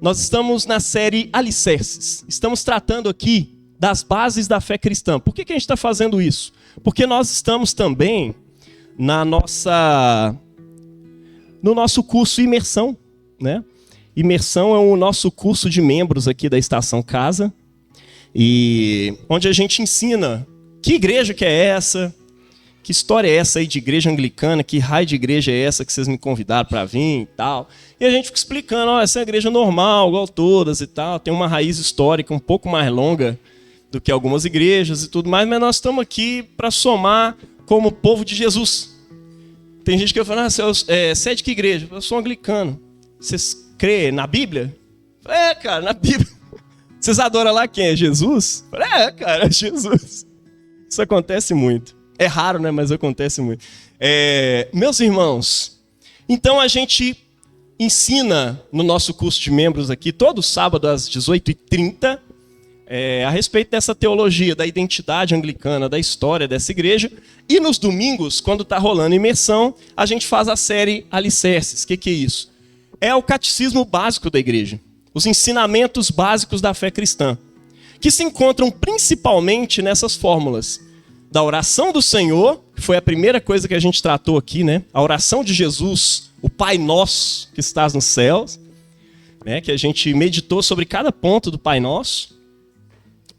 Nós estamos na série Alicerces. Estamos tratando aqui das bases da fé cristã. Por que a gente está fazendo isso? Porque nós estamos também no nosso curso Imersão, né? Imersão é o nosso curso de membros aqui da Estação Casa, e onde a gente ensina que igreja que é essa, que história é essa aí de igreja anglicana, que raio de igreja é essa que vocês me convidaram para vir e tal. E a gente fica explicando, essa é uma igreja normal, igual todas e tal, tem uma raiz histórica um pouco mais longa do que algumas igrejas e tudo mais, mas nós estamos aqui para somar como povo de Jesus. Tem gente que fala, você é de que igreja? Eu sou anglicano. Vocês crê na Bíblia? Cara, na Bíblia. Vocês adoram lá quem? É Jesus? Cara, é Jesus. Isso acontece muito. É raro, né? Mas acontece muito. Meus irmãos, então a gente ensina no nosso curso de membros aqui, todo sábado às 18h30, a respeito dessa teologia, da identidade anglicana, da história dessa igreja. E nos domingos, quando está rolando imersão, a gente faz a série Alicerces. O que é isso? É o catecismo básico da igreja. Os ensinamentos básicos da fé cristã, que se encontram principalmente nessas fórmulas da oração do Senhor, que foi a primeira coisa que a gente tratou aqui, né? A oração de Jesus, o Pai Nosso que estás nos céus, né? Que a gente meditou sobre cada ponto do Pai Nosso.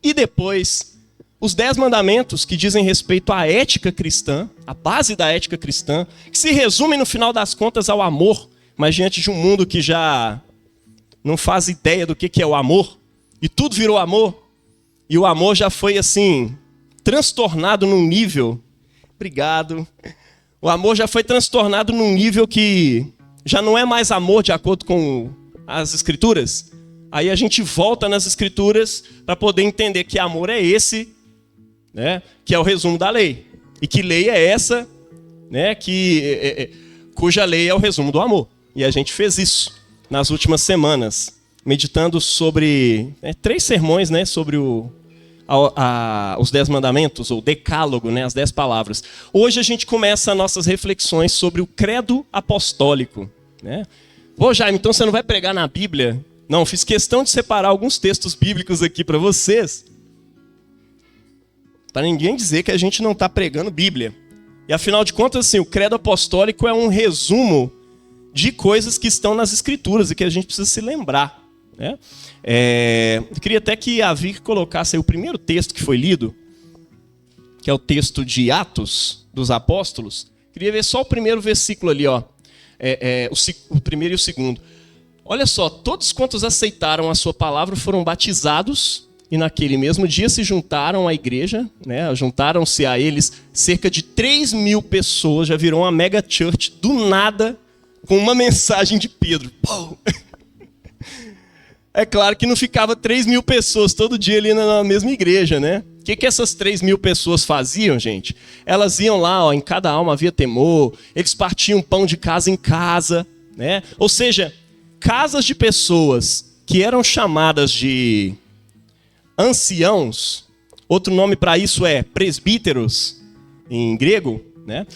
E depois, os 10 mandamentos que dizem respeito à ética cristã, a base da ética cristã, que se resume no final das contas ao amor, mas diante de um mundo que já não faz ideia do que é o amor, e tudo virou amor, e o amor já foi assim, transtornado num nível, o amor já foi transtornado num nível que já não é mais amor de acordo com as escrituras. Aí a gente volta nas escrituras para poder entender que amor é esse, né, que é o resumo da lei, e que lei é essa, né, cuja lei é o resumo do amor. E a gente fez isso nas últimas semanas, meditando sobre 3 sermões, né, sobre os 10 mandamentos, ou decálogo, né, as 10 palavras. Hoje a gente começa nossas reflexões sobre o credo apostólico, né? Jaime, então você não vai pregar na Bíblia? Não, fiz questão de separar alguns textos bíblicos aqui para vocês, para ninguém dizer que a gente não está pregando Bíblia. E afinal de contas, assim, o credo apostólico é um resumo de coisas que estão nas escrituras e que a gente precisa se lembrar, né? Eu queria até que a Vic colocasse aí o primeiro texto que foi lido, que é o texto de Atos dos Apóstolos. Queria ver só o primeiro versículo ali, o primeiro e o segundo. Olha só, todos quantos aceitaram a sua palavra foram batizados, e naquele mesmo dia se juntaram à igreja, né? Juntaram-se a eles cerca de 3.000 pessoas, já virou uma mega church do nada, com uma mensagem de Pedro. Pô! É claro que não ficava 3.000 pessoas todo dia ali na mesma igreja, né? O que essas 3.000 pessoas faziam, gente? Elas iam lá, em cada alma havia temor, eles partiam pão de casa em casa, né? Ou seja, casas de pessoas que eram chamadas de anciãos, outro nome para isso é presbíteros, em grego, né?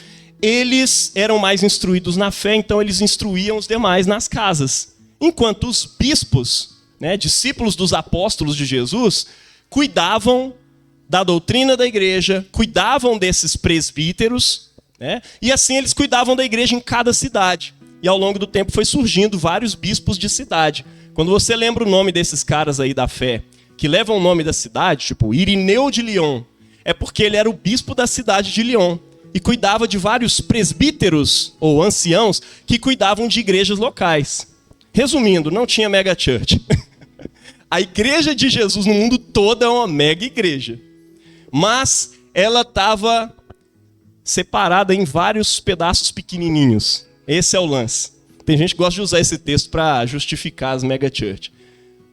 Eles eram mais instruídos na fé, então eles instruíam os demais nas casas. Enquanto os bispos, né, discípulos dos apóstolos de Jesus, cuidavam da doutrina da igreja, cuidavam desses presbíteros, né, e assim eles cuidavam da igreja em cada cidade. E ao longo do tempo foi surgindo vários bispos de cidade. Quando você lembra o nome desses caras aí da fé, que levam o nome da cidade, tipo Irineu de Lyon, é porque ele era o bispo da cidade de Lyon e cuidava de vários presbíteros ou anciãos que cuidavam de igrejas locais. Resumindo, não tinha mega church. A igreja de Jesus no mundo todo é uma mega igreja, mas ela estava separada em vários pedaços pequenininhos. Esse é o lance. Tem gente que gosta de usar esse texto para justificar as mega church.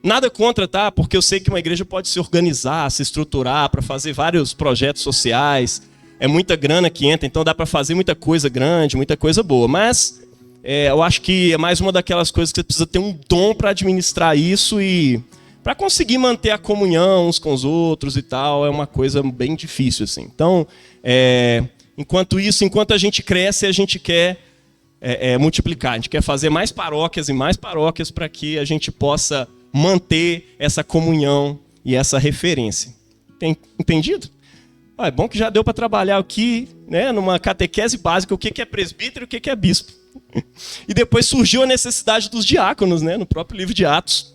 Nada contra, tá? Porque eu sei que uma igreja pode se organizar, se estruturar para fazer vários projetos sociais. É muita grana que entra, então dá para fazer muita coisa grande, muita coisa boa. Mas eu acho que é mais uma daquelas coisas que você precisa ter um dom para administrar isso e para conseguir manter a comunhão uns com os outros e tal. É uma coisa bem difícil, assim. Então, enquanto a gente cresce, a gente quer multiplicar, a gente quer fazer mais paróquias e mais paróquias para que a gente possa manter essa comunhão e essa referência. Tem entendido? É bom que já deu para trabalhar aqui, né, numa catequese básica, o que é presbítero e o que é bispo. E depois surgiu a necessidade dos diáconos, né, no próprio livro de Atos.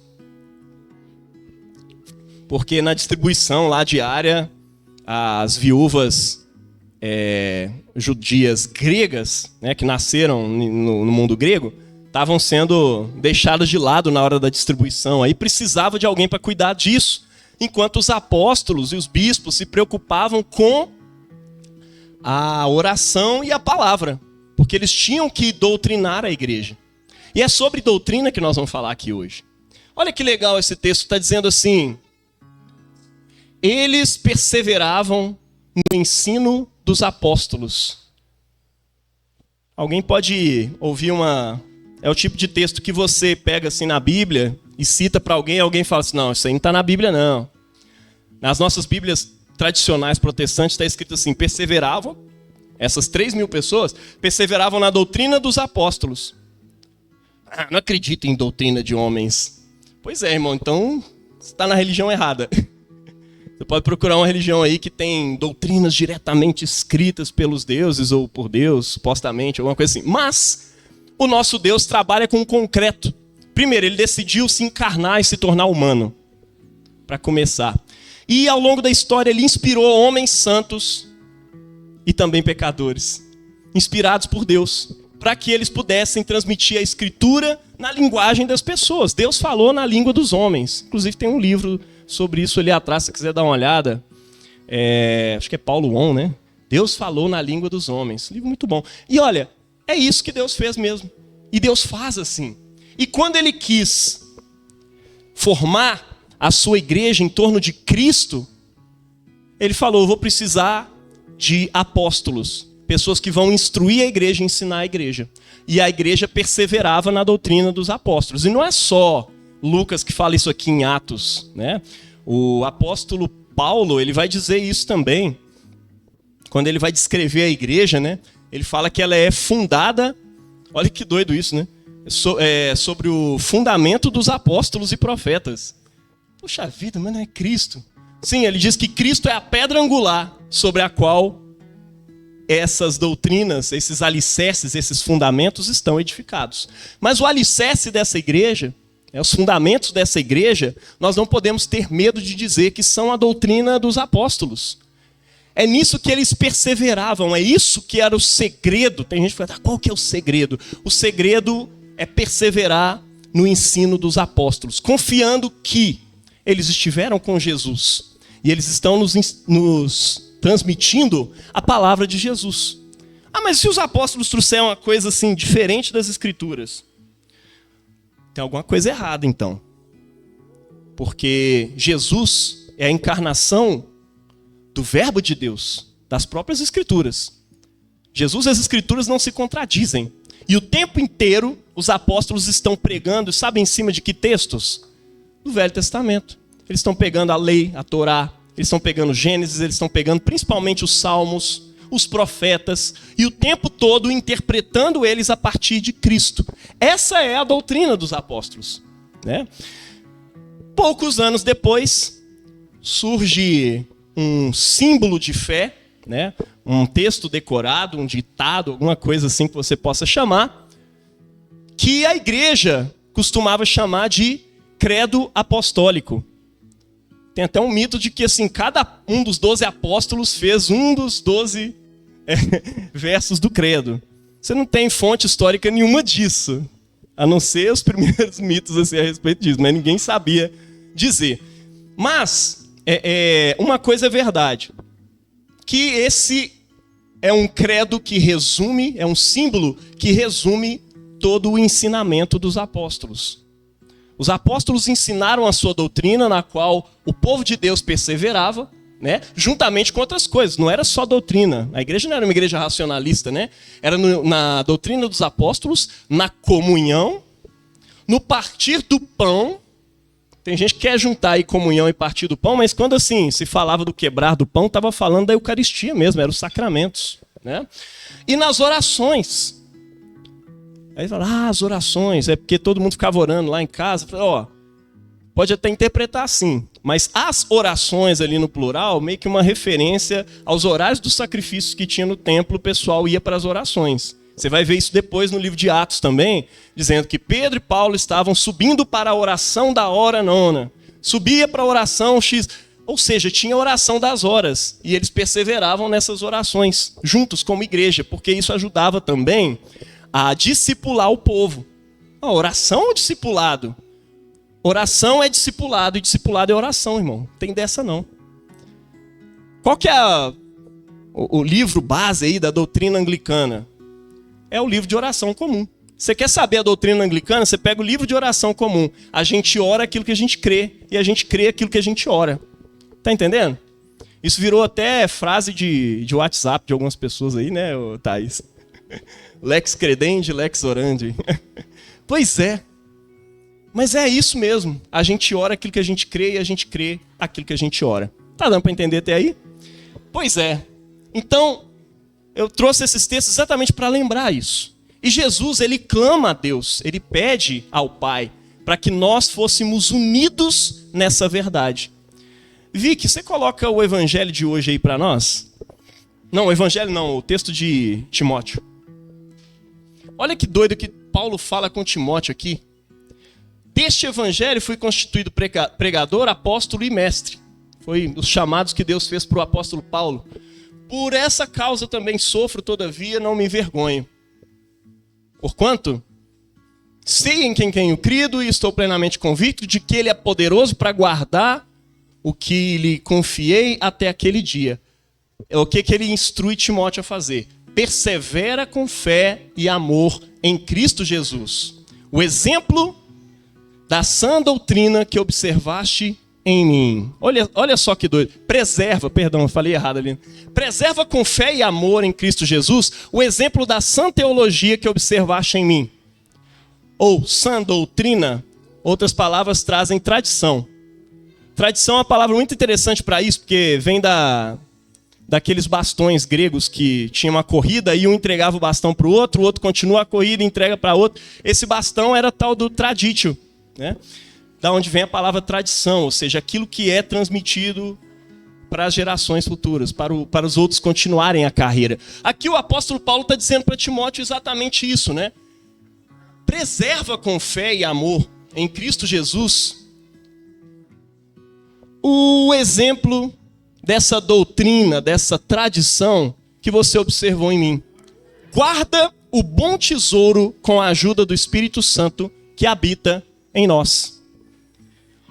Porque na distribuição lá diária, as viúvas judias gregas, né, que nasceram no mundo grego, estavam sendo deixadas de lado na hora da distribuição. Aí precisava de alguém para cuidar disso, enquanto os apóstolos e os bispos se preocupavam com a oração e a palavra, porque eles tinham que doutrinar a igreja. E é sobre doutrina que nós vamos falar aqui hoje. Olha que legal esse texto, está dizendo assim: eles perseveravam no ensino dos apóstolos. Alguém pode ouvir é o tipo de texto que você pega assim na Bíblia e cita para alguém, e alguém fala assim: não, isso aí não está na Bíblia não. Nas nossas Bíblias tradicionais protestantes está escrito assim: perseveravam, essas 3.000 pessoas, perseveravam na doutrina dos apóstolos. Não acredito em doutrina de homens. Pois é, irmão, então você está na religião errada. Você pode procurar uma religião aí que tem doutrinas diretamente escritas pelos deuses ou por Deus, supostamente, alguma coisa assim. Mas o nosso Deus trabalha com o concreto. Primeiro, ele decidiu se encarnar e se tornar humano, para começar. E ao longo da história ele inspirou homens santos e também pecadores, inspirados por Deus, para que eles pudessem transmitir a Escritura na linguagem das pessoas. Deus falou na língua dos homens. Inclusive tem um livro sobre isso ali atrás, se você quiser dar uma olhada. Acho que é Paulo On, né? Deus falou na língua dos homens. Livro muito bom. E olha, é isso que Deus fez mesmo. E Deus faz assim. E quando ele quis formar a sua igreja em torno de Cristo, ele falou: eu vou precisar de apóstolos, pessoas que vão instruir a igreja e ensinar a igreja. E a igreja perseverava na doutrina dos apóstolos. E não é só Lucas que fala isso aqui em Atos, né? O apóstolo Paulo, ele vai dizer isso também, quando ele vai descrever a igreja, né? Ele fala que ela é fundada, olha que doido isso, né? Sobre o fundamento dos apóstolos e profetas. Poxa vida, mas não é Cristo? Sim, ele diz que Cristo é a pedra angular sobre a qual essas doutrinas, esses alicerces, esses fundamentos estão edificados. Mas o alicerce dessa igreja, os fundamentos dessa igreja, nós não podemos ter medo de dizer que são a doutrina dos apóstolos. É nisso que eles perseveravam, é isso que era o segredo. Tem gente que fala: qual que é o segredo? O segredo é perseverar no ensino dos apóstolos, confiando que eles estiveram com Jesus e eles estão nos transmitindo a palavra de Jesus. Mas se os apóstolos trouxeram uma coisa assim diferente das Escrituras, tem alguma coisa errada então. Porque Jesus é a encarnação do Verbo de Deus, das próprias Escrituras. Jesus e as Escrituras não se contradizem. E o tempo inteiro os apóstolos estão pregando, sabe em cima de que textos? Do Velho Testamento. Eles estão pegando a lei, a Torá, eles estão pegando Gênesis, eles estão pegando principalmente os Salmos, os profetas, e o tempo todo interpretando eles a partir de Cristo. Essa é a doutrina dos apóstolos, né? Poucos anos depois, surge um símbolo de fé, né? Um texto decorado, um ditado, alguma coisa assim que você possa chamar, que a igreja costumava chamar de credo apostólico. Tem até um mito de que assim, cada um dos 12 apóstolos fez um dos 12 versos do credo. Você não tem fonte histórica nenhuma disso, a não ser os primeiros mitos assim, a respeito disso, mas ninguém sabia dizer. Mas uma coisa é verdade, que esse é um credo que resume, é um símbolo que resume todo o ensinamento dos apóstolos. Os apóstolos ensinaram a sua doutrina, na qual o povo de Deus perseverava, né, juntamente com outras coisas. Não era só doutrina. A igreja não era uma igreja racionalista, né? Era na doutrina dos apóstolos, na comunhão, no partir do pão. Tem gente que quer juntar aí comunhão e partir do pão, mas quando assim se falava do quebrar do pão, estava falando da Eucaristia mesmo, eram os sacramentos, né? E nas orações. Aí fala, as orações, é porque todo mundo ficava orando lá em casa. Pode até interpretar assim, mas as orações ali no plural, meio que uma referência aos horários dos sacrifícios que tinha no templo, o pessoal ia para as orações. Você vai ver isso depois no livro de Atos também, dizendo que Pedro e Paulo estavam subindo para a oração da hora nona. Subia para a oração X, ou seja, tinha oração das horas. E eles perseveravam nessas orações, juntos como igreja, porque isso ajudava também a discipular o povo. A oração ou discipulado? Oração é discipulado e discipulado é oração, irmão. Não tem dessa não. Qual que é o livro base aí da doutrina anglicana? É o livro de oração comum. Você quer saber a doutrina anglicana? Você pega o livro de oração comum. A gente ora aquilo que a gente crê e a gente crê aquilo que a gente ora. Tá entendendo? Isso virou até frase de WhatsApp de algumas pessoas aí, né, Thaís? Lex credendi, lex orandi. Pois é. Mas é isso mesmo. A gente ora aquilo que a gente crê e a gente crê aquilo que a gente ora. Tá dando para entender até aí? Pois é. Então, eu trouxe esses textos exatamente para lembrar isso. E Jesus, ele clama a Deus, ele pede ao Pai para que nós fôssemos unidos nessa verdade. Vicky, você coloca o evangelho de hoje aí para nós? Não, o evangelho não, o texto de Timóteo. Olha que doido que Paulo fala com Timóteo aqui. Deste evangelho fui constituído pregador, apóstolo e mestre. Foi os chamados que Deus fez para o apóstolo Paulo. Por essa causa também sofro, todavia não me envergonho. Porquanto, sei em quem tenho crido e estou plenamente convicto de que ele é poderoso para guardar o que lhe confiei até aquele dia. É o que ele instrui Timóteo a fazer. Persevera com fé e amor em Cristo Jesus. O exemplo da sã doutrina que observaste em mim. Olha só que doido. Preserva, perdão, eu falei errado ali. Preserva com fé e amor em Cristo Jesus o exemplo da sã teologia que observaste em mim. Ou sã doutrina, outras palavras trazem tradição. Tradição é uma palavra muito interessante para isso, porque vem daqueles bastões gregos que tinha uma corrida e um entregava o bastão para o outro continua a corrida e entrega para outro. Esse bastão era tal do traditio, né? Da onde vem a palavra tradição, ou seja, aquilo que é transmitido para as gerações futuras, para os outros continuarem a carreira. Aqui o apóstolo Paulo está dizendo para Timóteo exatamente isso, né? Preserva com fé e amor em Cristo Jesus o exemplo dessa doutrina, dessa tradição que você observou em mim. Guarda o bom tesouro com a ajuda do Espírito Santo que habita em nós.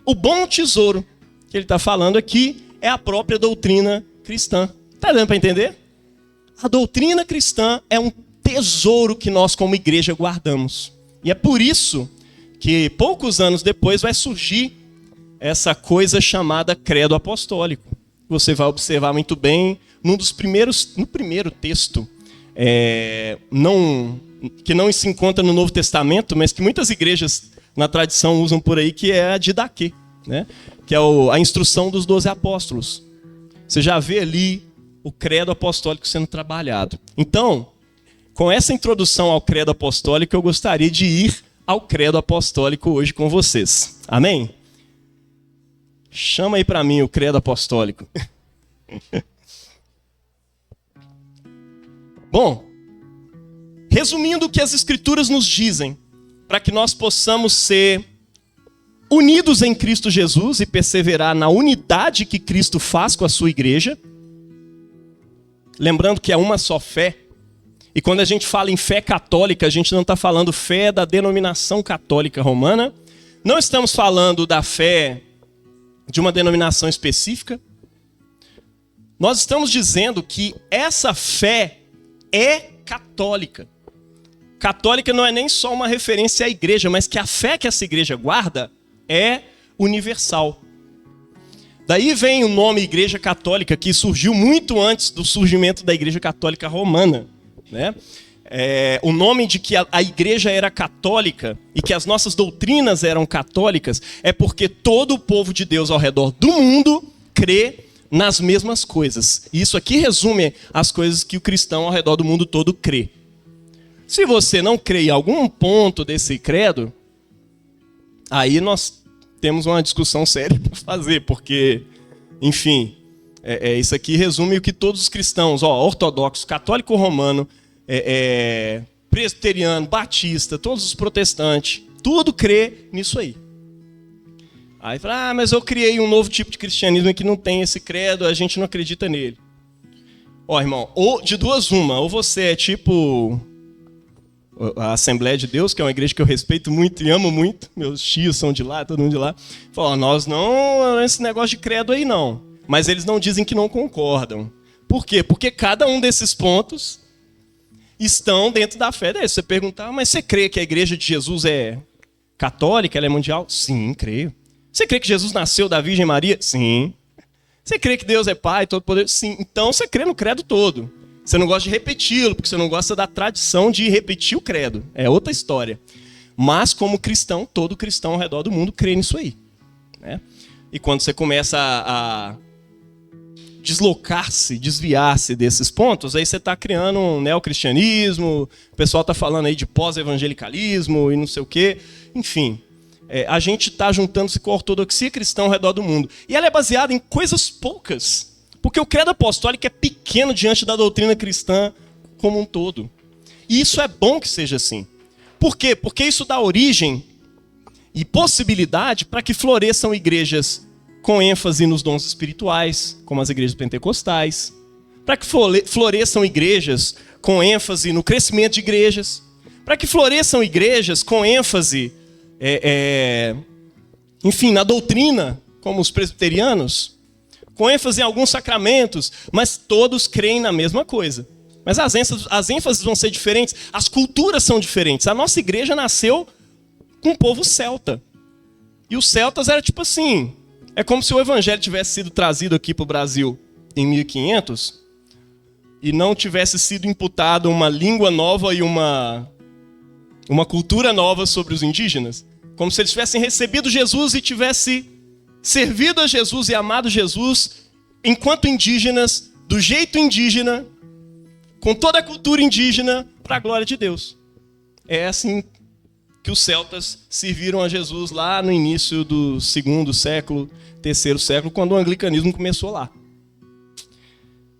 O bom tesouro que ele está falando aqui é a própria doutrina cristã. Está dando para entender? A doutrina cristã é um tesouro que nós como igreja guardamos. E é por isso que poucos anos depois vai surgir essa coisa chamada credo apostólico. Você vai observar muito bem no primeiro texto, que não se encontra no Novo Testamento, mas que muitas igrejas na tradição usam por aí, que é a Didaquê, né? Que é a instrução dos 12 apóstolos. Você já vê ali o credo apostólico sendo trabalhado. Então, com essa introdução ao credo apostólico, eu gostaria de ir ao credo apostólico hoje com vocês. Amém? Chama aí para mim o credo apostólico. Bom, resumindo o que as Escrituras nos dizem, para que nós possamos ser unidos em Cristo Jesus e perseverar na unidade que Cristo faz com a sua igreja. Lembrando que é uma só fé. E quando a gente fala em fé católica, a gente não está falando fé da denominação católica romana. Não estamos falando da fé de uma denominação específica. Nós estamos dizendo que essa fé é católica. Católica não é nem só uma referência à igreja, mas que a fé que essa igreja guarda é universal. Daí vem o nome Igreja Católica, que surgiu muito antes do surgimento da Igreja Católica Romana, né? O nome de que a igreja era católica e que as nossas doutrinas eram católicas é porque todo o povo de Deus ao redor do mundo crê nas mesmas coisas. E isso aqui resume as coisas que o cristão ao redor do mundo todo crê. Se você não crê em algum ponto desse credo, aí nós temos uma discussão séria para fazer, porque, enfim, isso aqui resume o que todos os cristãos, ortodoxo, católico romano, presbiteriano, batista, todos os protestantes, tudo crê nisso aí. Aí fala, mas eu criei um novo tipo de cristianismo que não tem esse credo, a gente não acredita nele. Irmão, ou de duas uma, ou você é tipo a Assembleia de Deus, que é uma igreja que eu respeito muito e amo muito, meus tios são de lá, todo mundo de lá, fala, nós não, esse negócio de credo aí não, mas eles não dizem que não concordam. Por quê? Porque cada um desses pontos estão dentro da fé deles. Você perguntar, mas você crê que a igreja de Jesus é católica, ela é mundial? Sim, creio. Você crê que Jesus nasceu da Virgem Maria? Sim. Você crê que Deus é Pai, todo poder? Sim. Então você crê no credo todo. Você não gosta de repeti-lo, porque você não gosta da tradição de repetir o credo. É outra história. Mas como cristão, todo cristão ao redor do mundo crê nisso aí, né? E quando você começa a deslocar-se, desviar-se desses pontos, aí você está criando um neocristianismo, o pessoal está falando aí de pós-evangelicalismo e não sei o quê. Enfim, a gente está juntando-se com a ortodoxia cristã ao redor do mundo. E ela é baseada em coisas poucas. Porque o credo apostólico é pequeno diante da doutrina cristã como um todo. E isso é bom que seja assim. Por quê? Porque isso dá origem e possibilidade para que floresçam igrejas com ênfase nos dons espirituais, como as igrejas pentecostais. Para que floresçam igrejas com ênfase no crescimento de igrejas. Para que floresçam igrejas com ênfase, enfim, na doutrina, como os presbiterianos. Com ênfase em alguns sacramentos, mas todos creem na mesma coisa. Mas as ênfases vão ser diferentes, as culturas são diferentes. A nossa igreja nasceu com o povo celta. E os celtas era tipo assim, é como se o evangelho tivesse sido trazido aqui para o Brasil em 1500 e não tivesse sido imputado uma língua nova e uma cultura nova sobre os indígenas. Como se eles tivessem recebido Jesus e tivessem servido a Jesus e amado Jesus enquanto indígenas, do jeito indígena, com toda a cultura indígena, para a glória de Deus. É assim que os celtas serviram a Jesus lá no início do 2º século, 3º século, quando o anglicanismo começou lá.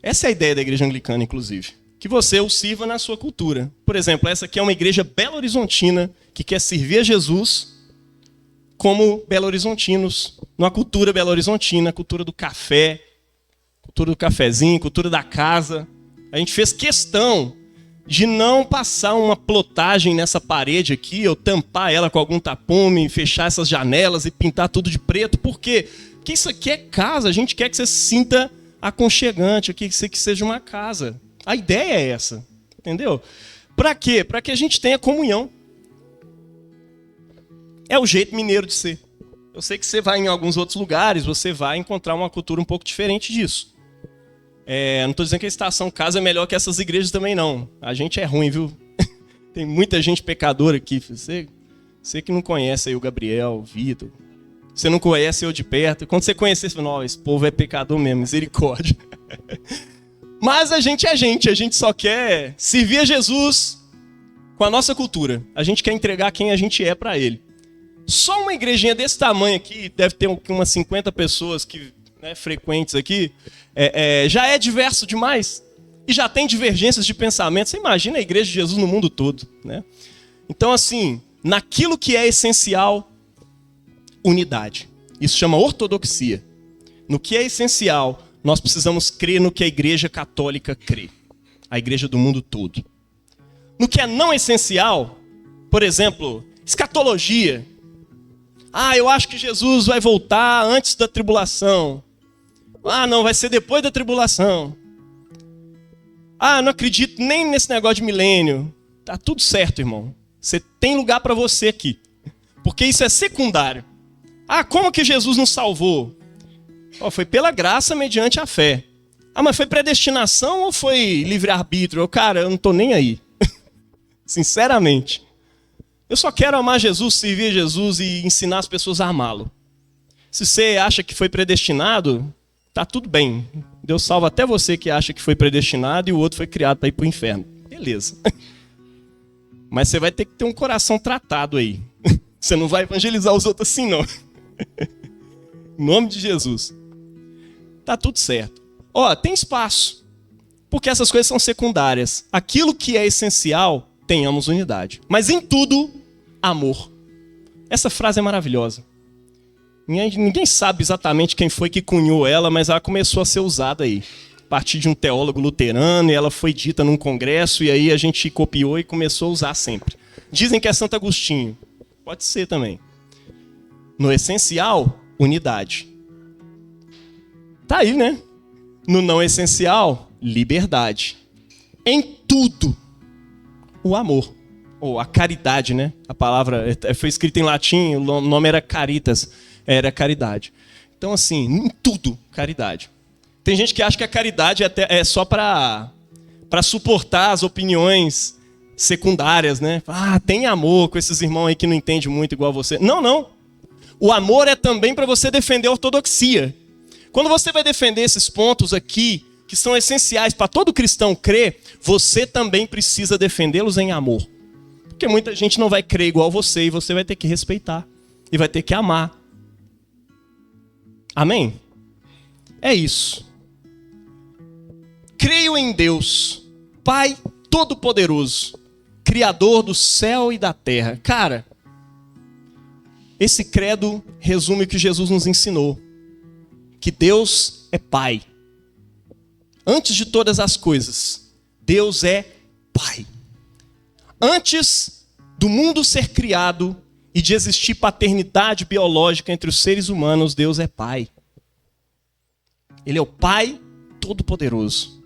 Essa é a ideia da igreja anglicana, inclusive. Que você o sirva na sua cultura. Por exemplo, essa aqui é uma igreja belo-horizontina que quer servir a Jesus como belo-horizontinos, numa cultura belo-horizontina, cultura do café, cultura do cafezinho, cultura da casa. A gente fez questão de não passar uma plotagem nessa parede aqui, ou tampar ela com algum tapume, fechar essas janelas e pintar tudo de preto. Por quê? Porque isso aqui é casa, a gente quer que você se sinta aconchegante, que seja uma casa. A ideia é essa, entendeu? Para quê? Para que a gente tenha comunhão. É o jeito mineiro de ser. Eu sei que você vai em alguns outros lugares, você vai encontrar uma cultura um pouco diferente disso. Não estou dizendo que a Estação Casa é melhor que essas igrejas também, não. A gente é ruim, viu? Tem muita gente pecadora aqui. Você que não conhece aí o Gabriel, o Vitor. Você não conhece eu de perto. Quando você conhecer, você fala, não, esse povo é pecador mesmo, misericórdia. Mas a gente só quer servir a Jesus com a nossa cultura. A gente quer entregar quem a gente é para Ele. Só uma igrejinha desse tamanho aqui, deve ter umas 50 pessoas que, né, frequentes aqui, já é diverso demais. E já tem divergências de pensamento. Você imagina a igreja de Jesus no mundo todo, né? Então, assim, naquilo que é essencial, unidade. Isso chama ortodoxia. No que é essencial, nós precisamos crer no que a igreja católica crê. A igreja do mundo todo. No que é não essencial, por exemplo, escatologia. Eu acho que Jesus vai voltar antes da tribulação. Não, vai ser depois da tribulação. Não acredito nem nesse negócio de milênio. Tá tudo certo, irmão. Você tem lugar para você aqui. Porque isso é secundário. Como que Jesus nos salvou? Foi pela graça mediante a fé. Mas foi predestinação ou foi livre-arbítrio? Cara, eu não tô nem aí. Sinceramente. Eu só quero amar Jesus, servir Jesus e ensinar as pessoas a amá-lo. Se você acha que foi predestinado, tá tudo bem. Deus salva até você que acha que foi predestinado e o outro foi criado para ir para o inferno. Beleza. Mas você vai ter que ter um coração tratado aí. Você não vai evangelizar os outros assim, não. Em nome de Jesus. Tá tudo certo. Ó, tem espaço. Porque essas coisas são secundárias. Aquilo que é essencial, tenhamos unidade. Mas em tudo, amor. Essa frase é maravilhosa. Ninguém sabe exatamente quem foi que cunhou ela, mas ela começou a ser usada aí. A partir de um teólogo luterano, e ela foi dita num congresso, e aí a gente copiou e começou a usar sempre. Dizem que é Santo Agostinho. Pode ser também. No essencial, unidade. Tá aí, né? No não essencial, liberdade. Em tudo, o amor. Ou a caridade, né? A palavra foi escrita em latim, o nome era caritas, era caridade. Então, assim, em tudo, caridade. Tem gente que acha que a caridade é só para suportar as opiniões secundárias, né? Ah, tem amor com esses irmãos aí que não entendem muito igual você. Não, não. O amor é também para você defender a ortodoxia. Quando você vai defender esses pontos aqui, que são essenciais para todo cristão crer, você também precisa defendê-los em amor. Porque muita gente não vai crer igual você e você vai ter que respeitar. E vai ter que amar. Amém? É isso. Creio em Deus, Pai Todo-Poderoso, Criador do céu e da terra. Cara, esse credo resume o que Jesus nos ensinou. Que Deus é Pai. Antes de todas as coisas, Deus é Pai. Antes do mundo ser criado e de existir paternidade biológica entre os seres humanos, Deus é Pai. Ele é o Pai Todo-Poderoso.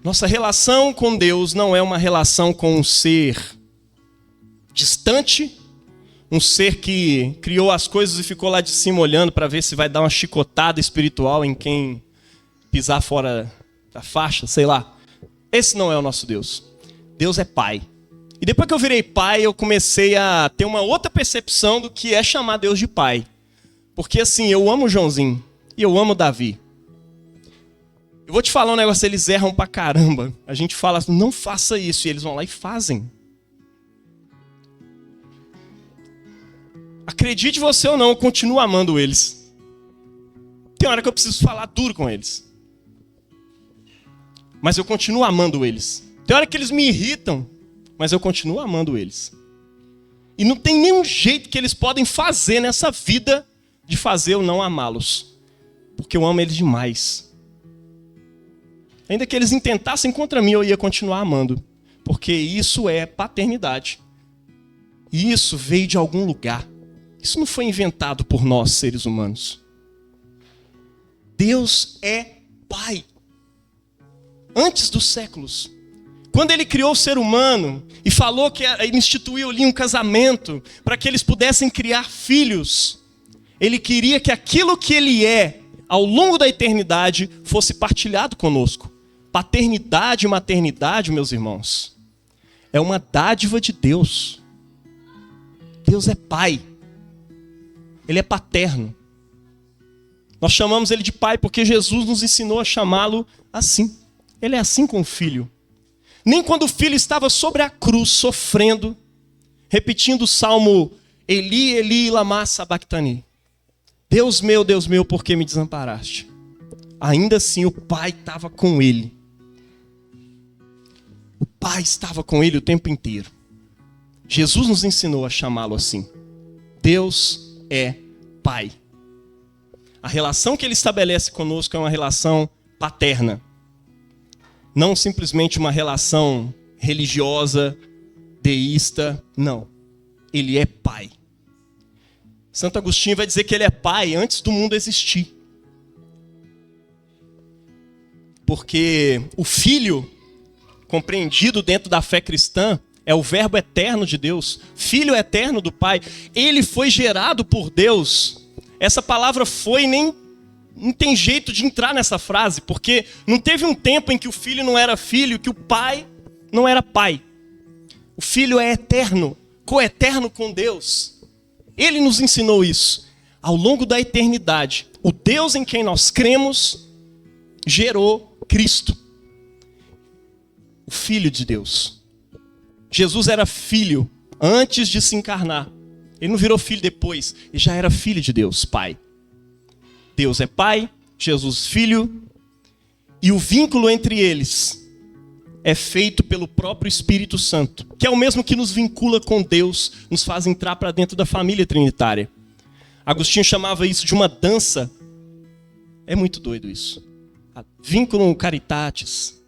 Nossa relação com Deus não é uma relação com um ser distante, um ser que criou as coisas e ficou lá de cima olhando para ver se vai dar uma chicotada espiritual em quem pisar fora da faixa, sei lá. Esse não é o nosso Deus. Deus é Pai. E depois que eu virei pai, eu comecei a ter uma outra percepção do que é chamar Deus de Pai. Porque assim, eu amo o Joãozinho e eu amo o Davi. Eu vou te falar um negócio, eles erram pra caramba. A gente fala assim, não faça isso, e eles vão lá e fazem. Acredite você ou não, eu continuo amando eles. Tem hora que eu preciso falar duro com eles. Mas eu continuo amando eles. Tem hora que eles me irritam, mas eu continuo amando eles. E não tem nenhum jeito que eles podem fazer nessa vida de fazer eu não amá-los. Porque eu amo eles demais. Ainda que eles intentassem contra mim, eu ia continuar amando. Porque isso é paternidade. E isso veio de algum lugar. Isso não foi inventado por nós, seres humanos. Deus é Pai. Antes dos séculos. Quando ele criou o ser humano e falou que ele instituiu ali um casamento para que eles pudessem criar filhos, ele queria que aquilo que ele é, ao longo da eternidade, fosse partilhado conosco. Paternidade e maternidade, meus irmãos, é uma dádiva de Deus. Deus é Pai. Ele é paterno. Nós chamamos ele de Pai porque Jesus nos ensinou a chamá-lo assim. Ele é assim com o Filho. Nem quando o Filho estava sobre a cruz, sofrendo, repetindo o salmo Eli, Eli, lama sabachthani. Deus meu, por que me desamparaste? Ainda assim o Pai estava com ele. O Pai estava com ele o tempo inteiro. Jesus nos ensinou a chamá-lo assim. Deus é Pai. A relação que ele estabelece conosco é uma relação paterna. Não simplesmente uma relação religiosa, deísta, não. Ele é Pai. Santo Agostinho vai dizer que ele é Pai antes do mundo existir. Porque o Filho, compreendido dentro da fé cristã, é o verbo eterno de Deus, Filho eterno do Pai. Ele foi gerado por Deus. Essa palavra foi nem... Não tem jeito de entrar nessa frase, porque não teve um tempo em que o Filho não era Filho, que o Pai não era Pai. O Filho é eterno, coeterno com Deus. Ele nos ensinou isso. Ao longo da eternidade, o Deus em quem nós cremos gerou Cristo, o Filho de Deus. Jesus era filho antes de se encarnar. Ele não virou filho depois, ele já era filho de Deus, Pai. Deus é Pai, Jesus Filho, e o vínculo entre eles é feito pelo próprio Espírito Santo, que é o mesmo que nos vincula com Deus, nos faz entrar para dentro da família trinitária. Agostinho chamava isso de uma dança. É muito doido isso. Vínculo caritatis.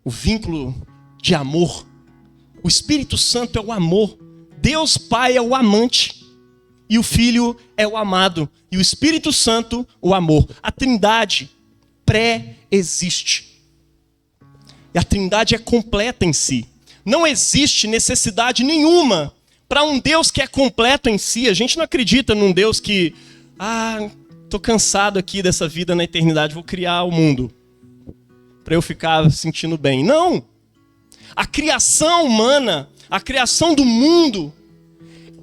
O vínculo de amor. O Espírito Santo é o amor. Deus Pai é o amante. E o Filho é o amado. E o Espírito Santo, o amor. A Trindade pré-existe. E a Trindade é completa em si. Não existe necessidade nenhuma para um Deus que é completo em si. A gente não acredita num Deus que... estou cansado aqui dessa vida na eternidade, vou criar o mundo para eu ficar sentindo bem. Não! A criação humana, a criação do mundo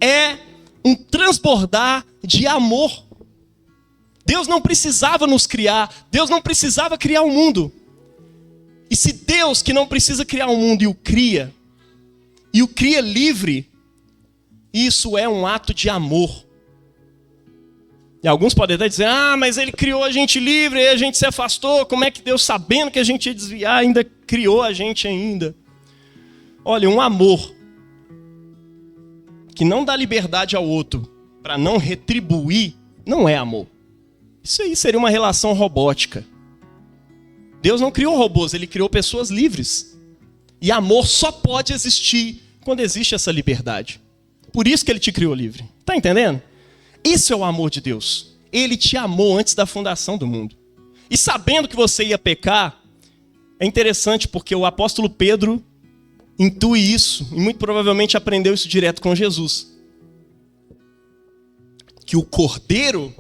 é um transbordar de amor. Deus não precisava nos criar, Deus não precisava criar o mundo. E se Deus, que não precisa criar o mundo, e o cria livre, isso é um ato de amor. E alguns podem até dizer, mas ele criou a gente livre, e a gente se afastou, como é que Deus, sabendo que a gente ia desviar, ainda criou a gente ainda? Olha, um amor que não dá liberdade ao outro para não retribuir, não é amor. Isso aí seria uma relação robótica. Deus não criou robôs, ele criou pessoas livres. E amor só pode existir quando existe essa liberdade. Por isso que ele te criou livre. Tá entendendo? Isso é o amor de Deus. Ele te amou antes da fundação do mundo. E sabendo que você ia pecar, é interessante porque o apóstolo Pedro intui isso, e muito provavelmente aprendeu isso direto com Jesus. Que o cordeiro,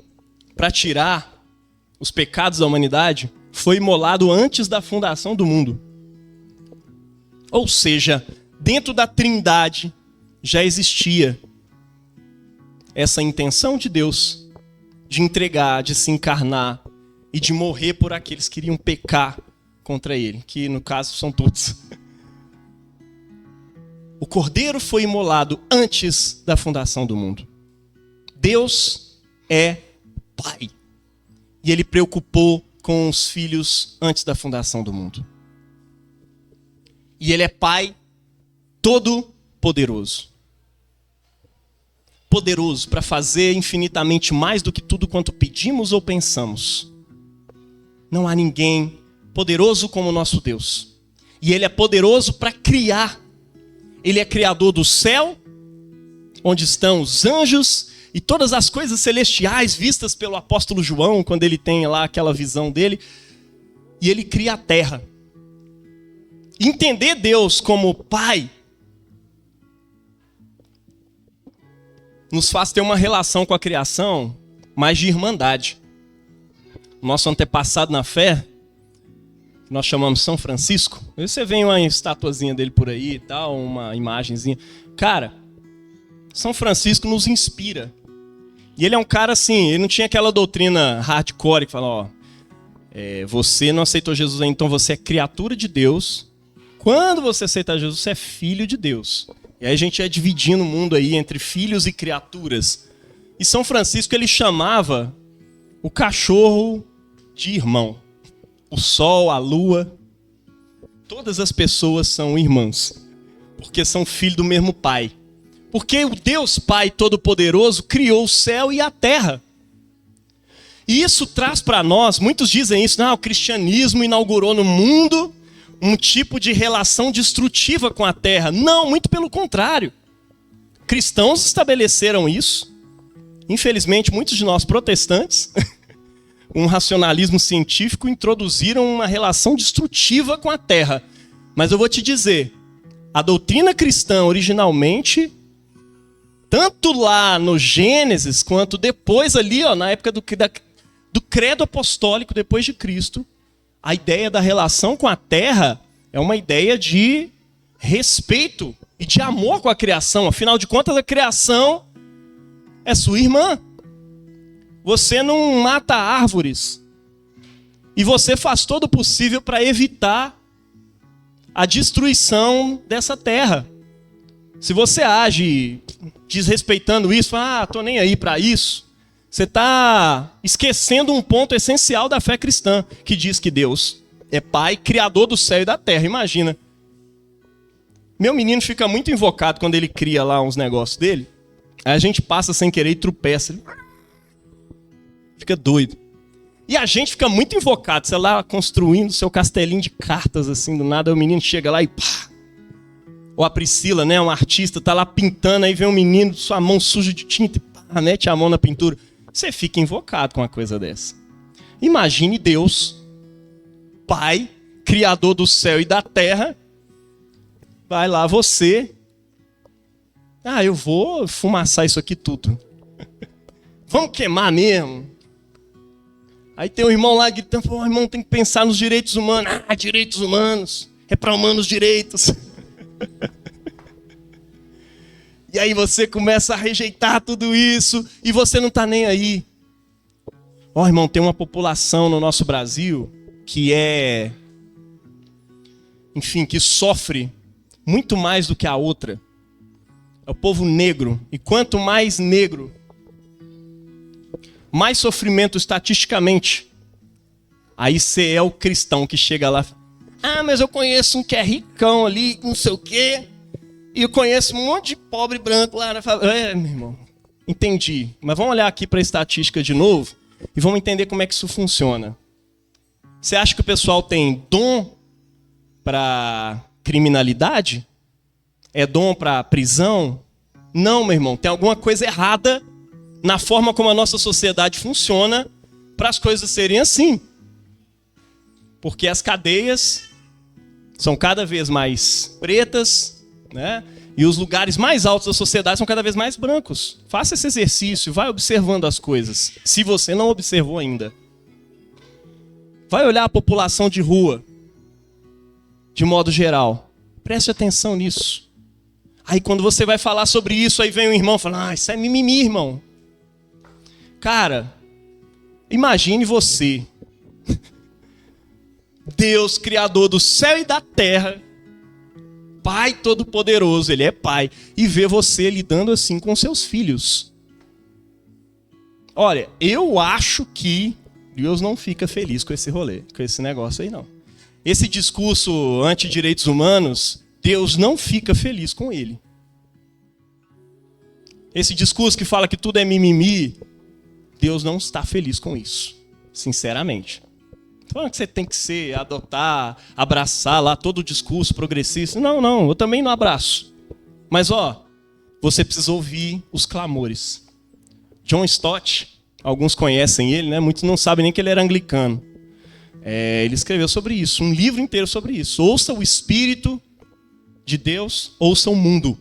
para tirar os pecados da humanidade, foi imolado antes da fundação do mundo. Ou seja, dentro da Trindade já existia essa intenção de Deus de entregar, de se encarnar e de morrer por aqueles que iriam pecar contra ele, que no caso são todos. O cordeiro foi imolado antes da fundação do mundo. Deus é Pai. E ele preocupou com os filhos antes da fundação do mundo. E ele é Pai todo-poderoso. Poderoso para fazer infinitamente mais do que tudo quanto pedimos ou pensamos. Não há ninguém poderoso como o nosso Deus. E ele é poderoso para criar. Ele é criador do céu, onde estão os anjos e todas as coisas celestiais vistas pelo apóstolo João, quando ele tem lá aquela visão dele. E ele cria a terra. Entender Deus como Pai nos faz ter uma relação com a criação mais de irmandade. Nosso antepassado na fé, que nós chamamos São Francisco, você vê uma estatuazinha dele por aí e tal, uma imagenzinha. Cara, São Francisco nos inspira. E ele é um cara assim, ele não tinha aquela doutrina hardcore que fala, você não aceitou Jesus ainda, então você é criatura de Deus. Quando você aceitar Jesus, você é filho de Deus. E aí a gente ia dividindo o mundo aí entre filhos e criaturas. E São Francisco, ele chamava o cachorro de irmão. O sol, a lua, todas as pessoas são irmãs. Porque são filhos do mesmo Pai. Porque o Deus Pai Todo-Poderoso criou o céu e a terra. E isso traz para nós, muitos dizem isso, o cristianismo inaugurou no mundo um tipo de relação destrutiva com a terra. Não, muito pelo contrário. Cristãos estabeleceram isso. Infelizmente, muitos de nós protestantes, um racionalismo científico, introduziram uma relação destrutiva com a terra. Mas eu vou te dizer, a doutrina cristã originalmente, tanto lá no Gênesis, quanto depois ali, na época do credo apostólico depois de Cristo, a ideia da relação com a terra é uma ideia de respeito e de amor com a criação. Afinal de contas, a criação é sua irmã. Você não mata árvores. E você faz todo o possível para evitar a destruição dessa terra. Se você age desrespeitando isso, tô nem aí para isso, você está esquecendo um ponto essencial da fé cristã, que diz que Deus é Pai, Criador do céu e da terra. Imagina. Meu menino fica muito invocado quando ele cria lá uns negócios dele. Aí a gente passa sem querer e tropeça. Ele fica doido. E a gente fica muito invocado. Você lá construindo seu castelinho de cartas, assim, do nada o menino chega lá e pá. Ou a Priscila, né, uma artista, tá lá pintando, aí vem um menino, sua mão suja de tinta e pá, mete a mão na pintura. Você fica invocado com uma coisa dessa. Imagine Deus, Pai, Criador do céu e da terra. Vai lá você. Eu vou fumaçar isso aqui tudo. Vamos queimar mesmo. Aí tem um irmão lá gritando, irmão, tem que pensar nos direitos humanos. Direitos humanos. É para humanos direitos. E aí você começa a rejeitar tudo isso e você não está nem aí. Irmão, tem uma população no nosso Brasil que que sofre muito mais do que a outra. É o povo negro. E quanto mais negro, mais sofrimento estatisticamente. Aí você é o cristão que chega lá. Mas eu conheço um que é ricão ali, não sei o quê. E eu conheço um monte de pobre branco lá na favela. Meu irmão, entendi. Mas vamos olhar aqui para a estatística de novo e vamos entender como é que isso funciona. Você acha que o pessoal tem dom para criminalidade? É dom para prisão? Não, meu irmão. Tem alguma coisa errada na forma como a nossa sociedade funciona para as coisas serem assim. Porque as cadeias são cada vez mais pretas, né? E os lugares mais altos da sociedade são cada vez mais brancos. Faça esse exercício, vai observando as coisas, se você não observou ainda. Vai olhar a população de rua, de modo geral. Preste atenção nisso. Aí quando você vai falar sobre isso, aí vem um irmão falando, isso é mimimi, irmão. Cara, imagine você, Deus, Criador do céu e da terra, Pai Todo-Poderoso, Ele é Pai, e ver você lidando assim com seus filhos. Olha, eu acho que Deus não fica feliz com esse rolê, com esse negócio aí não. Esse discurso anti-direitos humanos, Deus não fica feliz com ele. Esse discurso que fala que tudo é mimimi, Deus não está feliz com isso, sinceramente. Não falando que você tem que adotar, abraçar lá todo o discurso progressista. Não, eu também não abraço. Mas você precisa ouvir os clamores. John Stott, alguns conhecem ele, né? Muitos não sabem nem que ele era anglicano. Ele escreveu sobre isso, um livro inteiro sobre isso. Ouça o Espírito de Deus, ouça o mundo.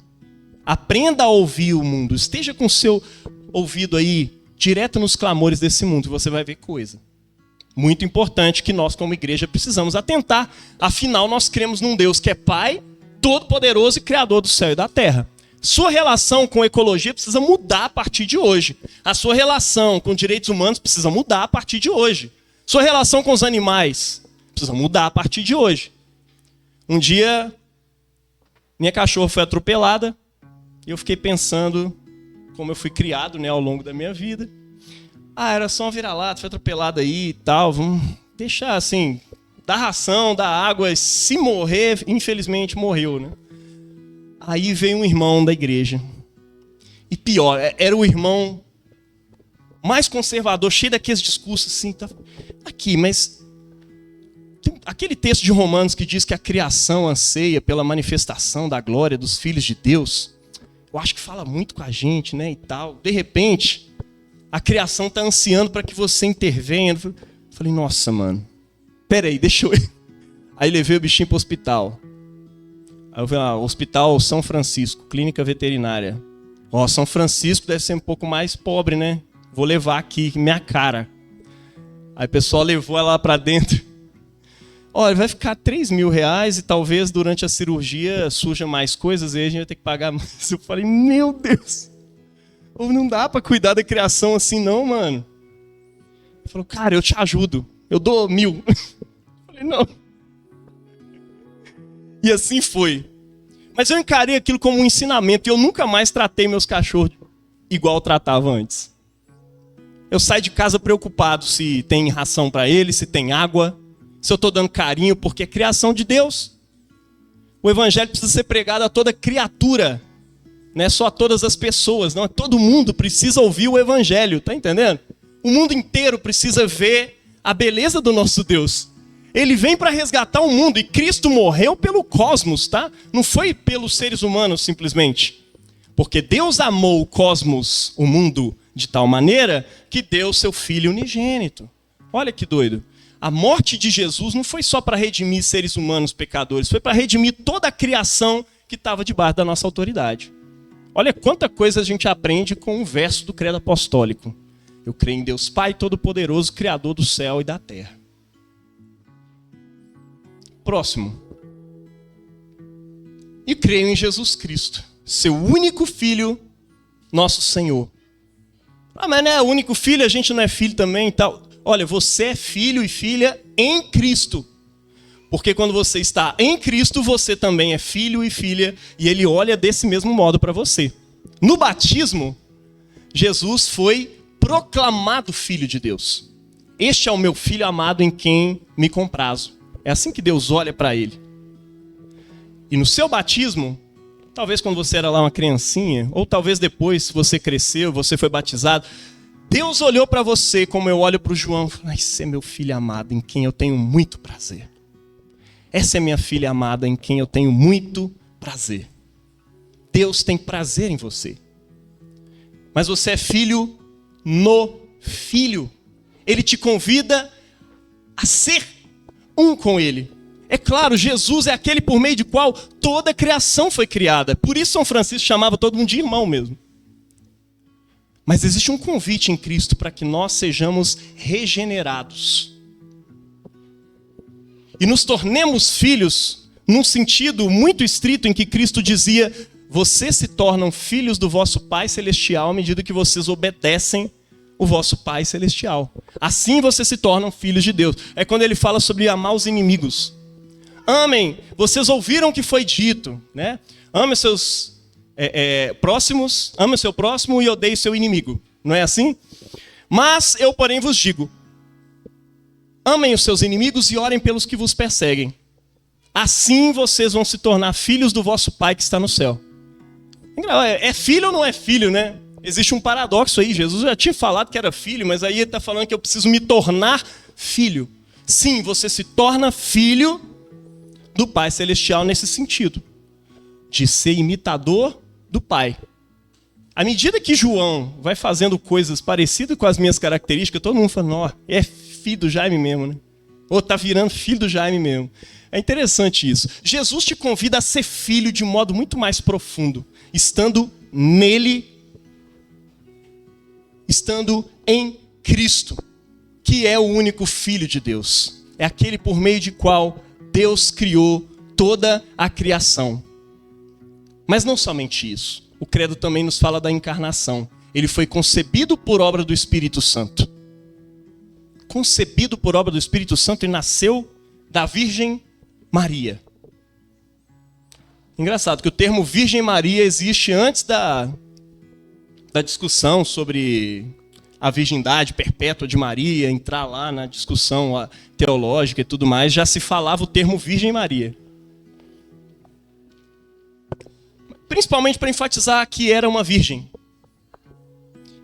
Aprenda a ouvir o mundo. Esteja com o seu ouvido aí direto nos clamores desse mundo e você vai ver coisa. Muito importante que nós, como igreja, precisamos atentar. Afinal, nós cremos num Deus que é Pai, Todo-Poderoso e Criador do céu e da terra. Sua relação com ecologia precisa mudar a partir de hoje. A sua relação com direitos humanos precisa mudar a partir de hoje. Sua relação com os animais precisa mudar a partir de hoje. Um dia, minha cachorra foi atropelada e eu fiquei pensando como eu fui criado, né, ao longo da minha vida. Era só um vira-lata, foi atropelado aí e tal. Vamos deixar assim, dar ração, dar água. Se morrer, infelizmente morreu, né? Aí veio um irmão da igreja. E pior, era o irmão mais conservador, cheio daqueles discursos assim. Aqui, mas tem aquele texto de Romanos que diz que a criação anseia pela manifestação da glória dos filhos de Deus. Eu acho que fala muito com a gente, né, e tal. De repente, a criação está ansiando para que você intervenha. Eu falei, nossa, mano, peraí, deixa eu ir. Aí levei o bichinho para o hospital. Aí eu vi lá, Hospital São Francisco, clínica veterinária. São Francisco deve ser um pouco mais pobre, né? Vou levar aqui, minha cara. Aí o pessoal levou ela lá para dentro. Olha, vai ficar R$3.000 e talvez durante a cirurgia surja mais coisas e aí a gente vai ter que pagar mais. Eu falei, meu Deus. Não dá pra cuidar da criação assim não, mano. Ele falou, cara, eu te ajudo. Eu dou 1.000. Eu falei, não. E assim foi. Mas eu encarei aquilo como um ensinamento e eu nunca mais tratei meus cachorros igual eu tratava antes. Eu saio de casa preocupado se tem ração para eles, se tem água, se eu estou dando carinho, porque é criação de Deus. O evangelho precisa ser pregado a toda criatura, não é só a todas as pessoas, não. Todo mundo precisa ouvir o evangelho, tá entendendo? O mundo inteiro precisa ver a beleza do nosso Deus. Ele vem para resgatar o mundo e Cristo morreu pelo cosmos, tá? Não foi pelos seres humanos simplesmente. Porque Deus amou o cosmos, o mundo, de tal maneira que deu seu Filho unigênito. Olha que doido. A morte de Jesus não foi só para redimir seres humanos pecadores, foi para redimir toda a criação que estava debaixo da nossa autoridade. Olha quanta coisa a gente aprende com um verso do credo apostólico. Eu creio em Deus Pai Todo-Poderoso, Criador do céu e da terra. Próximo. E creio em Jesus Cristo, seu único Filho, nosso Senhor. Ah, mas não é o único filho, a gente não é filho também e tal. Olha, você é filho e filha em Cristo. Porque quando você está em Cristo, você também é filho e filha, e Ele olha desse mesmo modo para você. No batismo, Jesus foi proclamado Filho de Deus. Este é o meu Filho amado em quem me comprazo. É assim que Deus olha para Ele. E no seu batismo, talvez quando você era lá uma criancinha, ou talvez depois, se você cresceu, você foi batizado, Deus olhou para você como eu olho para o João e falou: esse é meu filho amado em quem eu tenho muito prazer. Essa é minha filha amada em quem eu tenho muito prazer. Deus tem prazer em você. Mas você é filho no Filho. Ele te convida a ser um com Ele. É claro, Jesus é aquele por meio de qual toda a criação foi criada. Por isso São Francisco chamava todo mundo de irmão mesmo. Mas existe um convite em Cristo para que nós sejamos regenerados. E nos tornemos filhos num sentido muito estrito em que Cristo dizia: vocês se tornam filhos do vosso Pai Celestial à medida que vocês obedecem o vosso Pai Celestial. Assim vocês se tornam filhos de Deus. É quando ele fala sobre amar os inimigos. Amem, vocês ouviram o que foi dito, né? Ame os seus próximos, ame o seu próximo e odeie o seu inimigo. Não é assim? Mas eu, porém, vos digo: amem os seus inimigos e orem pelos que vos perseguem. Assim vocês vão se tornar filhos do vosso Pai que está no céu. É filho ou não é filho, né? Existe um paradoxo aí. Jesus já tinha falado que era filho, mas aí ele está falando que eu preciso me tornar filho. Sim, você se torna filho do Pai Celestial nesse sentido, de ser imitador do Pai. À medida que João vai fazendo coisas parecidas com as minhas características, todo mundo fala: ó, é filho do Jaime mesmo, né? Ou tá virando filho do Jaime mesmo. É interessante isso. Jesus te convida a ser filho de modo muito mais profundo, estando nele, estando em Cristo, que é o único Filho de Deus. É aquele por meio de qual Deus criou toda a criação. Mas não somente isso. O credo também nos fala da encarnação. Ele foi concebido por obra do Espírito Santo. Concebido por obra do Espírito Santo e nasceu da Virgem Maria. Engraçado que o termo Virgem Maria existe antes da discussão sobre a virgindade perpétua de Maria, entrar lá na discussão teológica e tudo mais, já se falava o termo Virgem Maria. Principalmente para enfatizar que era uma virgem.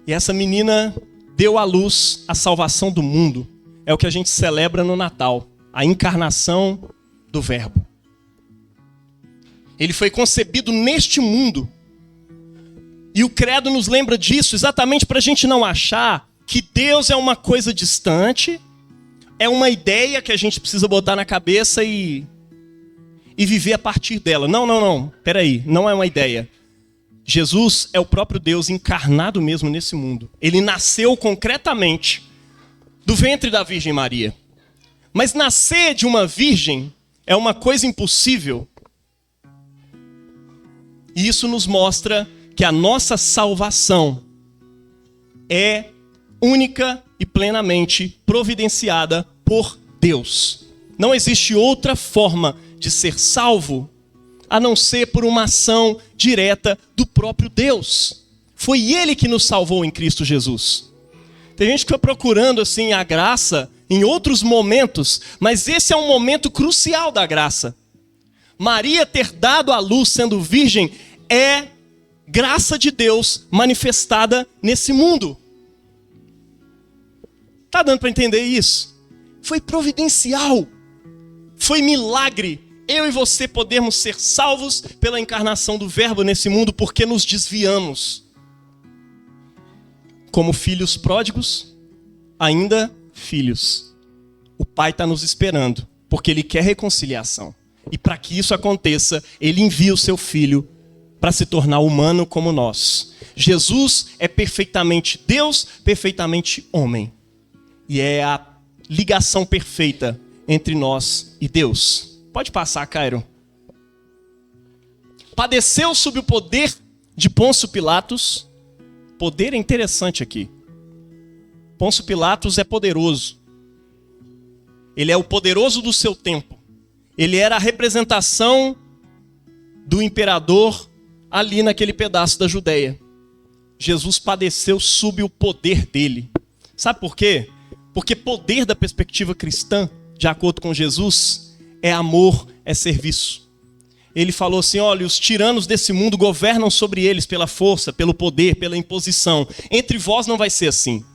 E essa menina deu à luz a salvação do mundo. É o que a gente celebra no Natal, a encarnação do Verbo. Ele foi concebido neste mundo. E o credo nos lembra disso exatamente para a gente não achar que Deus é uma coisa distante, é uma ideia que a gente precisa botar na cabeça e viver a partir dela. Não. Peraí, não é uma ideia. Jesus é o próprio Deus encarnado mesmo nesse mundo. Ele nasceu concretamente do ventre da Virgem Maria. Mas nascer de uma virgem é uma coisa impossível. E isso nos mostra que a nossa salvação é única e plenamente providenciada por Deus. Não existe outra forma de ser salvo, a não ser por uma ação direta do próprio Deus. Foi Ele que nos salvou em Cristo Jesus. Tem gente que foi procurando assim a graça em outros momentos, mas esse é um momento crucial da graça. Maria ter dado à luz sendo virgem é graça de Deus manifestada nesse mundo. Tá dando para entender isso? Foi providencial. Foi milagre. Eu e você podemos ser salvos pela encarnação do Verbo nesse mundo porque nos desviamos. Como filhos pródigos, ainda filhos. O Pai está nos esperando porque Ele quer reconciliação. E para que isso aconteça, Ele envia o seu Filho para se tornar humano como nós. Jesus é perfeitamente Deus, perfeitamente homem. E é a ligação perfeita entre nós e Deus. Pode passar, Cairo. Padeceu sob o poder de Pôncio Pilatos. Poder é interessante aqui. Pôncio Pilatos é poderoso. Ele é o poderoso do seu tempo. Ele era a representação do imperador ali naquele pedaço da Judéia. Jesus padeceu sob o poder dele. Sabe por quê? Porque poder da perspectiva cristã, de acordo com Jesus, é amor, é serviço. Ele falou assim, olha, os tiranos desse mundo governam sobre eles pela força, pelo poder, pela imposição. Entre vós não vai ser assim.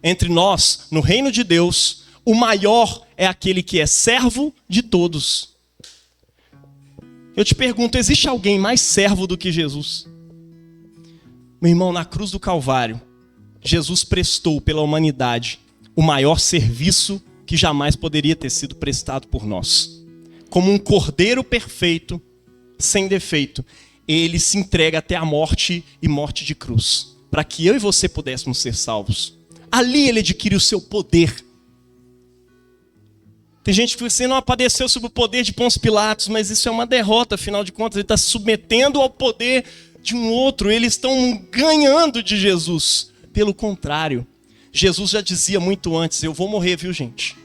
Entre nós, no reino de Deus, o maior é aquele que é servo de todos. Eu te pergunto, existe alguém mais servo do que Jesus? Meu irmão, na cruz do Calvário, Jesus prestou pela humanidade o maior serviço que jamais poderia ter sido prestado por nós. Como um cordeiro perfeito, sem defeito, ele se entrega até a morte e morte de cruz, para que eu e você pudéssemos ser salvos. Ali ele adquire o seu poder. Tem gente que fala assim, não, padeceu sob o poder de Pôncio Pilatos, mas isso é uma derrota, afinal de contas, ele está se submetendo ao poder de um outro, eles estão ganhando de Jesus. Pelo contrário, Jesus já dizia muito antes, eu vou morrer, viu gente?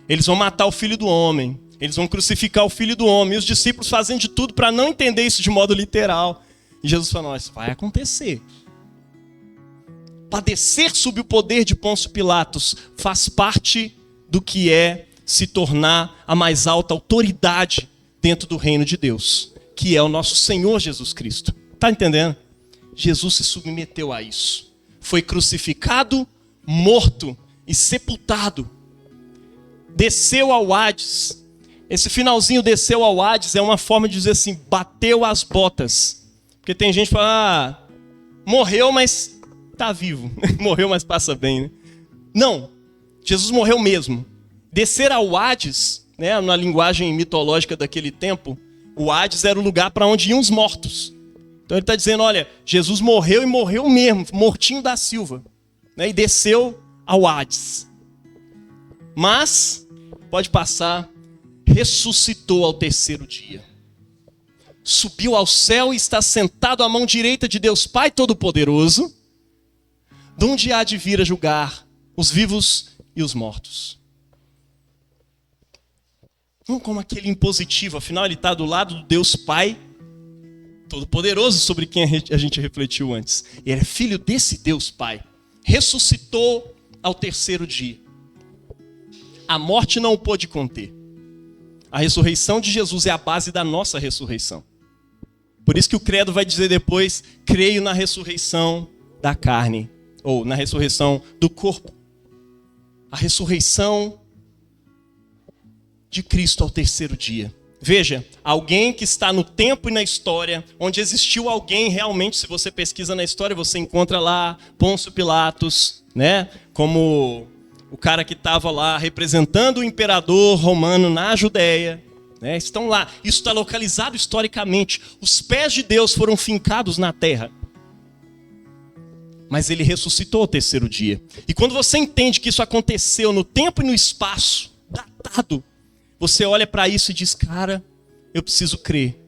Eles vão matar o Filho do Homem, eles vão crucificar o Filho do Homem, e os discípulos fazem de tudo para não entender isso de modo literal. E Jesus falou, isso vai acontecer. Padecer sob o poder de Pôncio Pilatos faz parte do que é se tornar a mais alta autoridade dentro do reino de Deus, que é o nosso Senhor Jesus Cristo. Está entendendo? Jesus se submeteu a isso. Foi crucificado, morto e sepultado. Desceu ao Hades. Esse finalzinho desceu ao Hades é uma forma de dizer assim, bateu as botas. Porque tem gente que fala, morreu, mas está vivo. Morreu, mas passa bem, né? Não, Jesus morreu mesmo. Descer ao Hades, né, na linguagem mitológica daquele tempo, o Hades era o lugar para onde iam os mortos. Então ele está dizendo, olha, Jesus morreu e morreu mesmo, mortinho da Silva, né, e desceu ao Hades. Mas, pode passar, ressuscitou ao terceiro dia. Subiu ao céu e está sentado à mão direita de Deus Pai Todo-Poderoso, de onde há de vir a julgar os vivos e os mortos. Não como aquele impositivo, afinal ele está do lado do Deus Pai Todo-Poderoso, sobre quem a gente refletiu antes. Ele é filho desse Deus Pai. Ressuscitou ao terceiro dia. A morte não o pôde conter. A ressurreição de Jesus é a base da nossa ressurreição. Por isso que o credo vai dizer depois, creio na ressurreição da carne, ou na ressurreição do corpo. A ressurreição de Cristo ao terceiro dia. Veja, alguém que está no tempo e na história, onde existiu alguém realmente, se você pesquisa na história, você encontra lá Pôncio Pilatos, né? Como o cara que estava lá representando o imperador romano na Judéia, né? Estão lá, isso está localizado historicamente. Os pés de Deus foram fincados na terra. Mas ele ressuscitou ao terceiro dia. E quando você entende que isso aconteceu no tempo e no espaço, datado, você olha para isso e diz, cara, eu preciso crer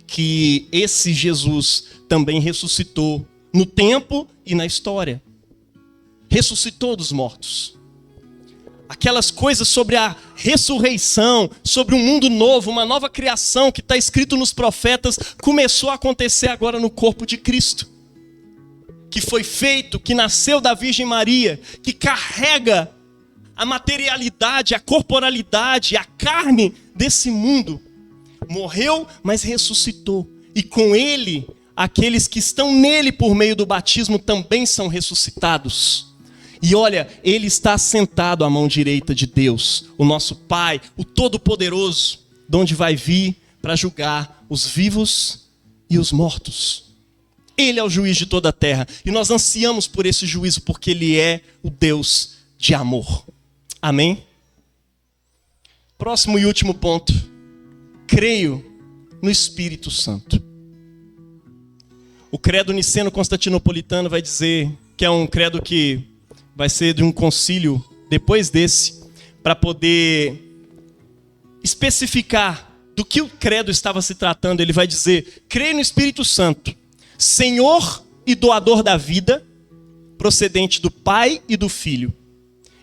que esse Jesus também ressuscitou no tempo e na história. Ressuscitou dos mortos. aquelas coisas sobre a ressurreição, sobre um mundo novo, uma nova criação que está escrito nos profetas, começou a acontecer agora no corpo de Cristo. Que foi feito, que nasceu da Virgem Maria, que carrega a materialidade, a corporalidade, a carne desse mundo. Morreu, mas ressuscitou. E com ele, aqueles que estão nele por meio do batismo também são ressuscitados. E olha, ele está sentado à mão direita de Deus, o nosso Pai, o Todo-Poderoso, de onde vai vir para julgar os vivos e os mortos. Ele é o juiz de toda a terra. E nós ansiamos por esse juízo, porque ele é o Deus de amor. Amém? Próximo e último ponto. Creio no Espírito Santo. O credo niceno-constantinopolitano vai dizer que é um credo que vai ser de um concílio depois desse, para poder especificar do que o credo estava se tratando. Ele vai dizer: creio no Espírito Santo, Senhor e doador da vida, procedente do Pai e do Filho,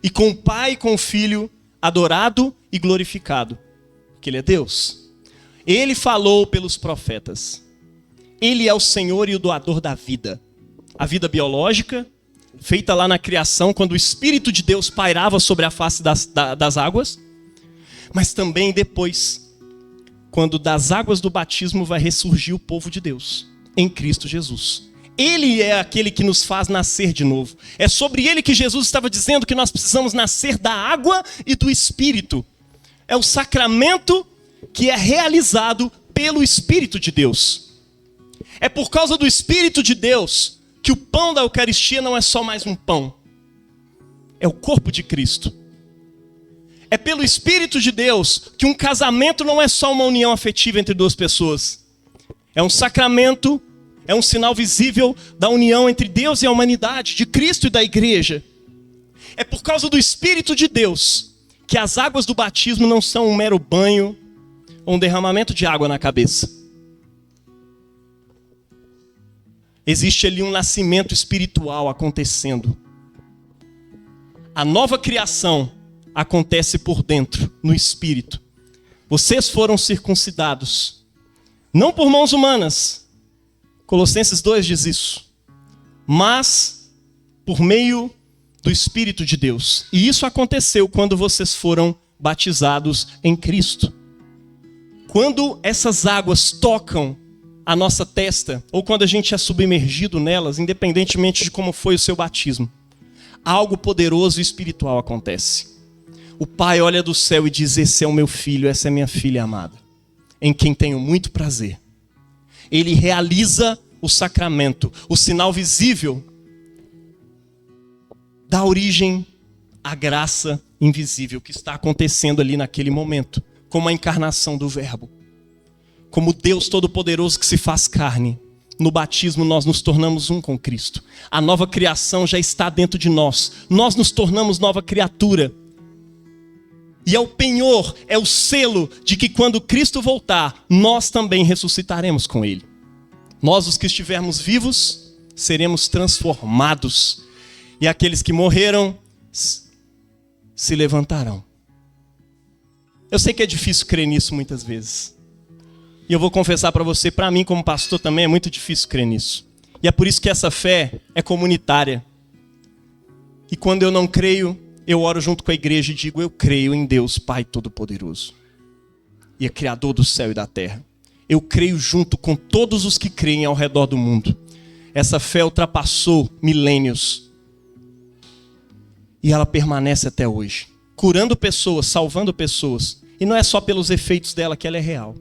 e com o Pai e com o Filho adorado e glorificado, porque ele é Deus. Ele falou pelos profetas. Ele é o Senhor e o doador da vida. A vida biológica, feita lá na criação, quando o Espírito de Deus pairava sobre a face das águas, mas também depois, quando das águas do batismo vai ressurgir o povo de Deus, em Cristo Jesus. Ele é aquele que nos faz nascer de novo. É sobre ele que Jesus estava dizendo que nós precisamos nascer da água e do Espírito. É o sacramento que é realizado pelo Espírito de Deus. É por causa do Espírito de Deus que o pão da Eucaristia não é só mais um pão. É o corpo de Cristo. É pelo Espírito de Deus que um casamento não é só uma união afetiva entre duas pessoas. É um sacramento, é um sinal visível da união entre Deus e a humanidade, de Cristo e da igreja. É por causa do Espírito de Deus que as águas do batismo não são um mero banho ou um derramamento de água na cabeça. Existe ali um nascimento espiritual acontecendo. A nova criação acontece por dentro, no Espírito. Vocês foram circuncidados, não por mãos humanas. Colossenses 2 diz isso. Mas por meio do Espírito de Deus. E isso aconteceu quando vocês foram batizados em Cristo. Quando essas águas tocam a nossa testa, ou quando a gente é submergido nelas, independentemente de como foi o seu batismo, algo poderoso e espiritual acontece. O Pai olha do céu e diz: esse é o meu filho, essa é a minha filha amada, em quem tenho muito prazer. Ele realiza o sacramento, o sinal visível dá origem à graça invisível que está acontecendo ali naquele momento, como a encarnação do Verbo. Como Deus Todo-Poderoso que se faz carne. No batismo nós nos tornamos um com Cristo. A nova criação já está dentro de nós. Nós nos tornamos nova criatura. E é o penhor, é o selo de que quando Cristo voltar, nós também ressuscitaremos com Ele. Nós, os que estivermos vivos, seremos transformados. E aqueles que morreram se levantarão. Eu sei que é difícil crer nisso muitas vezes. E eu vou confessar para você, para mim como pastor também é muito difícil crer nisso. E é por isso que essa fé é comunitária. E quando eu não creio, eu oro junto com a igreja e digo: eu creio em Deus Pai Todo-Poderoso. E é Criador do céu e da terra. Eu creio junto com todos os que creem ao redor do mundo. Essa fé ultrapassou milênios. E ela permanece até hoje. Curando pessoas, salvando pessoas. E não é só pelos efeitos dela que ela é real.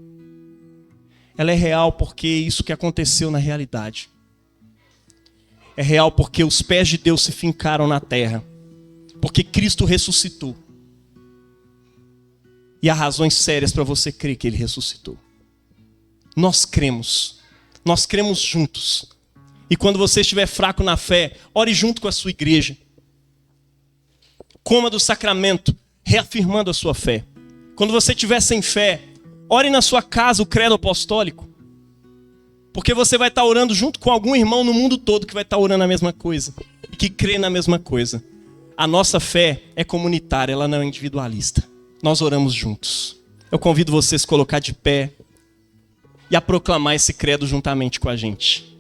Ela é real porque é isso que aconteceu na realidade. É real porque os pés de Deus se fincaram na terra. Porque Cristo ressuscitou. E há razões sérias para você crer que Ele ressuscitou. Nós cremos juntos. E quando você estiver fraco na fé, ore junto com a sua igreja. Coma do sacramento, reafirmando a sua fé. Quando você estiver sem fé, ore na sua casa o credo apostólico. Porque você vai estar orando junto com algum irmão no mundo todo que vai estar orando a mesma coisa. E que crê na mesma coisa. A nossa fé é comunitária, ela não é individualista. Nós oramos juntos. Eu convido vocês a colocar de pé e a proclamar esse credo juntamente com a gente.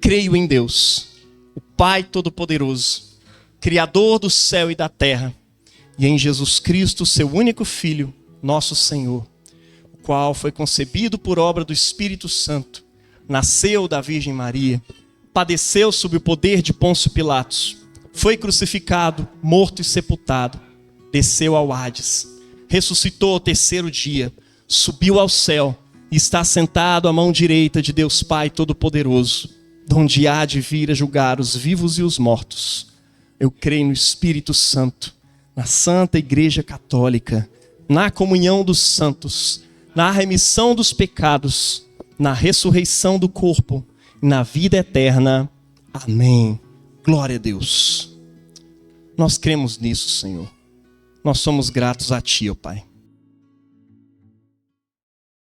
Creio em Deus, o Pai Todo-Poderoso, Criador do céu e da terra, e em Jesus Cristo, seu único Filho, nosso Senhor, o qual foi concebido por obra do Espírito Santo, nasceu da Virgem Maria, padeceu sob o poder de Pôncio Pilatos, foi crucificado, morto e sepultado, desceu ao Hades, ressuscitou ao terceiro dia, subiu ao céu e está sentado à mão direita de Deus Pai Todo-Poderoso, donde há de vir a julgar os vivos e os mortos. Eu creio no Espírito Santo, na Santa Igreja Católica, na comunhão dos santos, na remissão dos pecados, na ressurreição do corpo e na vida eterna. Amém. Glória a Deus. Nós cremos nisso, Senhor. Nós somos gratos a Ti, ó Pai.